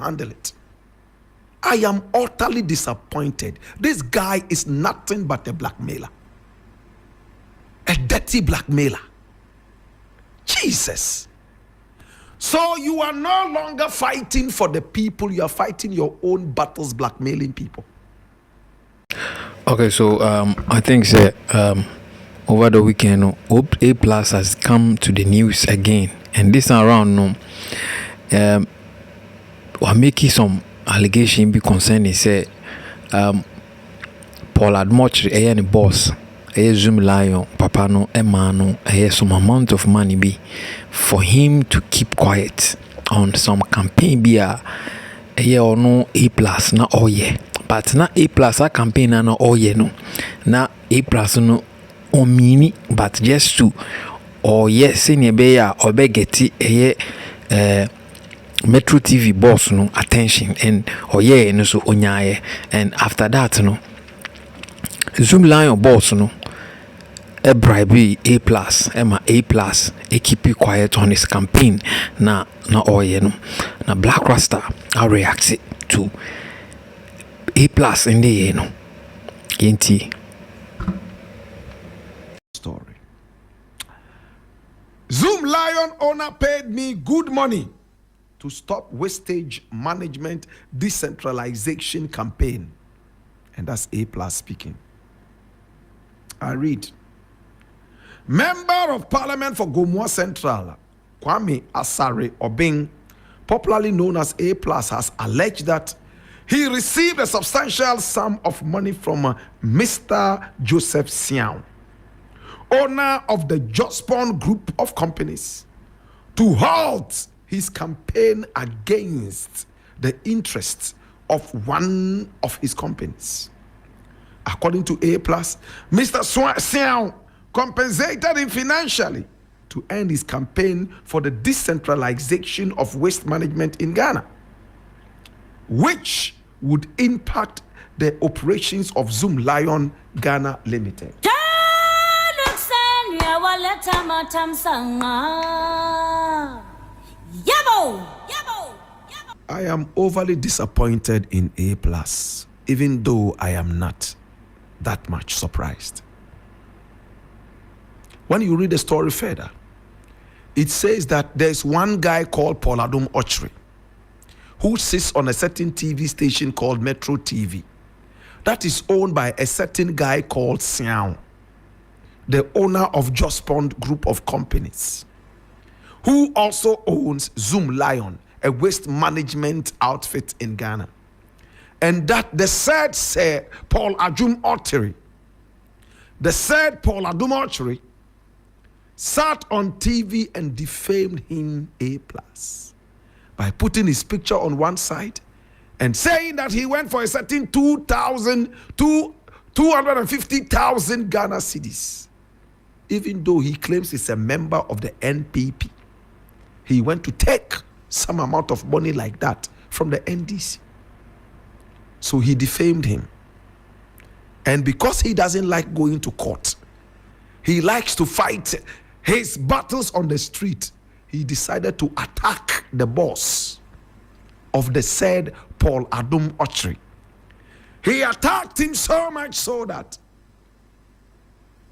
Handle it. I am utterly disappointed. This guy is nothing but a blackmailer. A dirty blackmailer. Jesus. So you are no longer fighting for the people, you are fighting your own battles, blackmailing people. Okay, so I think over the weekend, A Plus has come to the news again, and this time around, we're making some allegation be concerning say Paul Admoch the boss, zoomlion, papa no, Emma no, some amount of money be for him to keep quiet on some campaign be or no A Plus na but na A Plus a campaign na no na A Plus no on mini but just to senior be or be get Metro TV boss no attention and no so onyaye, and after that no zoomlion boss no a bribe A Plus A Plus keep you quiet on his campaign na no na Blakk Rasta I react to A Plus in the no yenti story. Zoomlion owner paid me good money to stop wastage management decentralization campaign. And that's A Plus speaking. I read. Member of Parliament for Gomoa Central, Kwame Asare Obing, popularly known as A Plus, has alleged that he received a substantial sum of money from Mr. Joseph Siao, owner of the Jospon Group of Companies, to halt his campaign against the interests of one of his companies. According to A Plus, Mr. Siao compensated him financially to end his campaign for the decentralization of waste management in Ghana, which would impact the operations of Zoomlion Ghana Limited. I am overly disappointed in A Plus, even though I am not that much surprised. When you read the story further, it says that there's one guy called Paul Adom Okyere who sits on a certain TV station called Metro TV that is owned by a certain guy called Siao, the owner of Jospon Group of Companies, who also owns Zoomlion, a waste management outfit in Ghana. And that the said Paul Adom Okyere, sat on TV and defamed him A Plus by putting his picture on one side and saying that he went for a certain 250,000 Ghana cedis, even though he claims he's a member of the NPP. He went to take some amount of money like that from the NDC. So he defamed him. And because he doesn't like going to court, he likes to fight his battles on the street, he decided to attack the boss of the said Paul Adom Okyere. He attacked him so much so that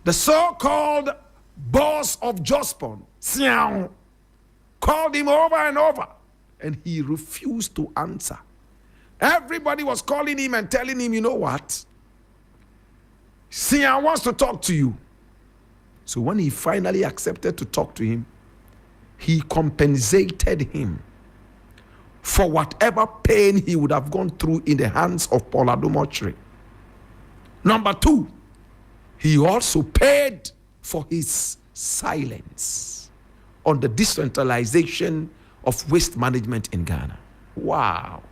the so-called boss of Jospon, Siao, called him over and over, and he refused to answer. Everybody was calling him and telling him, you know what? Siao wants to talk to you. So when he finally accepted to talk to him, he compensated him for whatever pain he would have gone through in the hands of Paul Adom Okyere. Number two, he also paid for his silence on the decentralization of waste management in Ghana. Wow.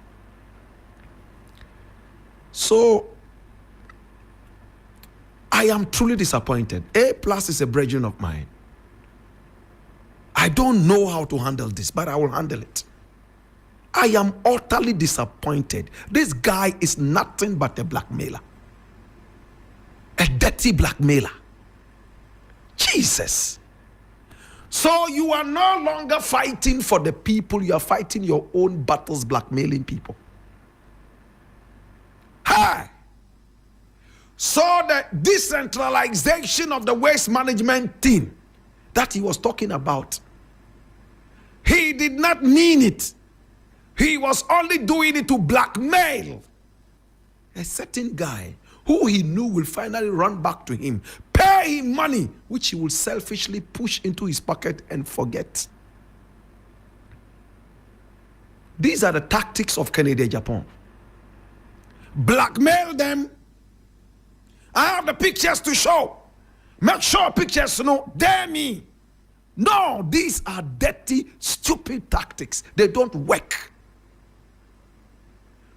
So I am truly disappointed. A Plus is a brethren of mine. I don't know how to handle this, but I will handle it. I am utterly disappointed. This guy is nothing but a blackmailer. A dirty blackmailer. Jesus. So you are no longer fighting for the people, you are fighting your own battles, blackmailing people. Hi. So the decentralization of the waste management team that he was talking about, he did not mean it. He was only doing it to blackmail a certain guy who he knew will finally run back to him, pay him money, which he will selfishly push into his pocket and forget. These are the tactics of Kennedy Japan. Blackmail them. I have the pictures to show. Make sure pictures know, dare me. No, these are dirty, stupid tactics. They don't work.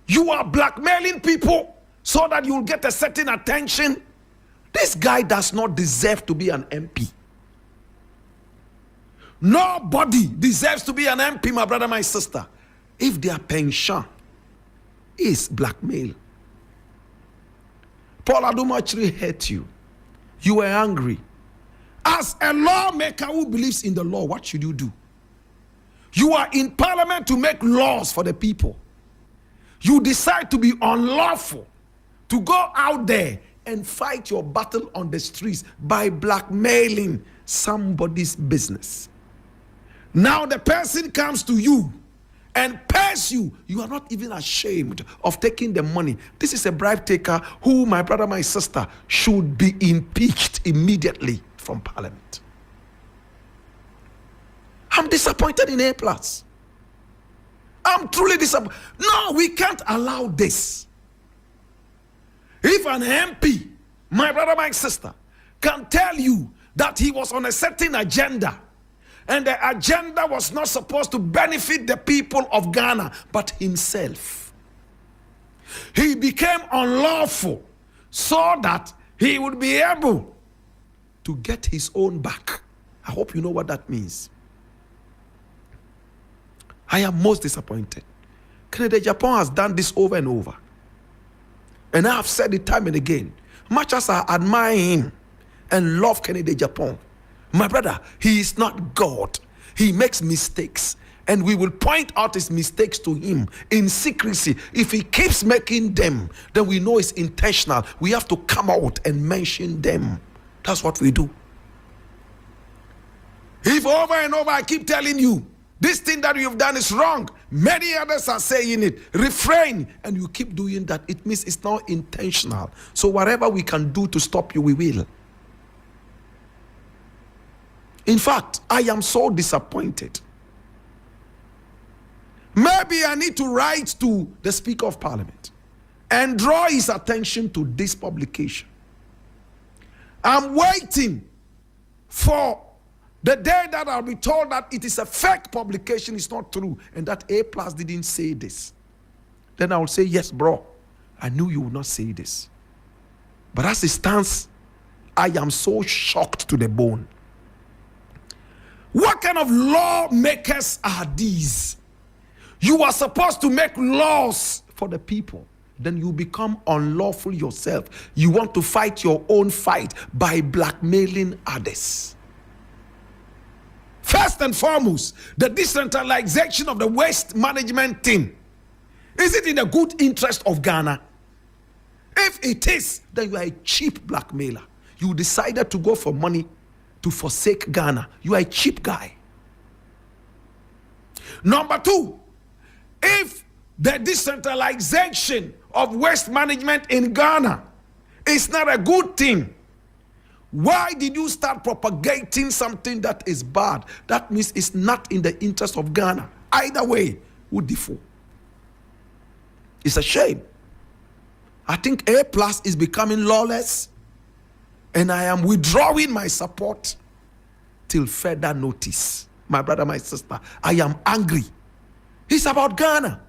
You are blackmailing people so that you'll get a certain attention. This guy does not deserve to be an MP. Nobody deserves to be an MP, my brother, my sister, if their pension is blackmail. Paul Adom actually hurt you. You were angry. As a lawmaker who believes in the law, what should you do? You are in parliament to make laws for the people. You decide to be unlawful, to go out there and fight your battle on the streets by blackmailing somebody's business. Now the person comes to you and pays you. You are not even ashamed of taking the money. This is a bribe taker who, my brother, my sister, should be impeached immediately from parliament. I'm disappointed in A+. I'm truly disappointed. No, we can't allow this. If an MP, my brother, my sister, can tell you that he was on a certain agenda, and the agenda was not supposed to benefit the people of Ghana, but himself, he became unlawful so that he would be able to get his own back. I hope you know what that means. I am most disappointed. Kennedy Japan has done this over and over. And I have said it time and again. Much as I admire him and love Kennedy Japan, my brother, he is not God. He makes mistakes. And we will point out his mistakes to him in secrecy. If he keeps making them, then we know it's intentional. We have to come out and mention them. That's what we do. If over and over I keep telling you, this thing that you've done is wrong, many others are saying it, refrain, and you keep doing that, it means it's not intentional. So whatever we can do to stop you, we will. In fact, I am so disappointed. Maybe I need to write to the Speaker of Parliament and draw his attention to this publication. I'm waiting for the day that I'll be told that it is a fake publication, it's not true, and that A+ didn't say this. Then I will say, yes, bro, I knew you would not say this. But as it stands, I am so shocked to the bone. What kind of lawmakers are these? You are supposed to make laws for the people. Then you become unlawful yourself. You want to fight your own fight by blackmailing others. First and foremost, the decentralization of the waste management team. Is it in the good interest of Ghana? If it is, then you are a cheap blackmailer. You decided to go for money to forsake Ghana. You are a cheap guy. Number two, if the decentralization of waste management in Ghana is not a good thing, why did you start propagating something that is bad? That means it's not in the interest of Ghana. Either way, would default. It's a shame. I think A+ is becoming lawless, and I am withdrawing my support till further notice. My brother, my sister, I am angry. It's about Ghana.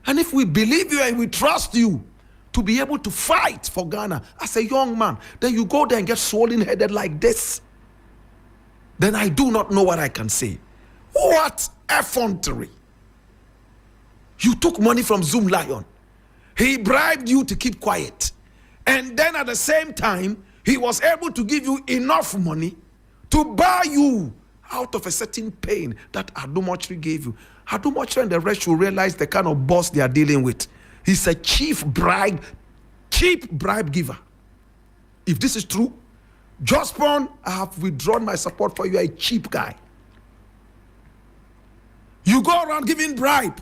And if we believe you and we trust you to be able to fight for Ghana as a young man, then you go there and get swollen-headed like this. Then I do not know what I can say. What effrontery. You took money from zoomlion. He bribed you to keep quiet. And then at the same time, he was able to give you enough money to buy you out of a certain pain that Adom Okyere gave you. Adom Okyere and the rest will realize the kind of boss they are dealing with. He's a cheap bribe giver. If this is true, Jospon, I have withdrawn my support for you. A cheap guy. You go around giving bribe.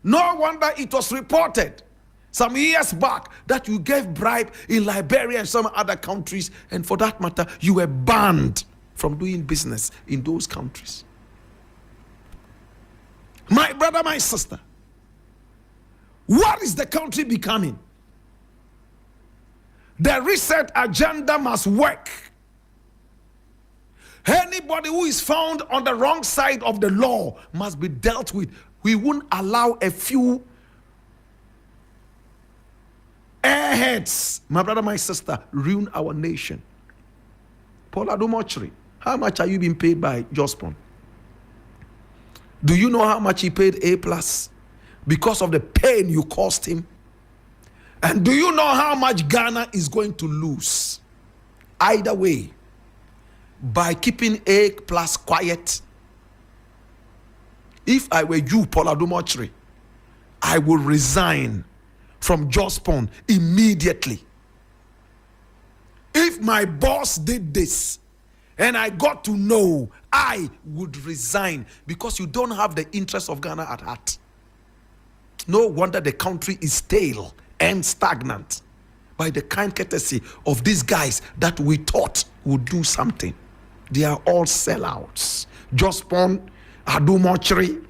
No wonder it was reported some years back that you gave bribe in Liberia and some other countries, and for that matter, you were banned from doing business in those countries. My brother, my sister, what is the country becoming? The reset agenda must work. Anybody who is found on the wrong side of the law must be dealt with. We won't allow a few airheads, my brother, my sister, ruin our nation. Paul Adom Okyere, how much are you being paid by Jospon? Do you know how much he paid A+ because of the pain you caused him? And do you know how much Ghana is going to lose? Either way, by keeping A+ quiet. If I were you, Paul Adom Okyere, I would resign from Jospon immediately. If my boss did this and I got to know, I would resign, because you don't have the interest of Ghana at heart. No wonder the country is stale and stagnant by the kind courtesy of these guys that we thought would do something. They are all sellouts. Jospon, Adom Okyere,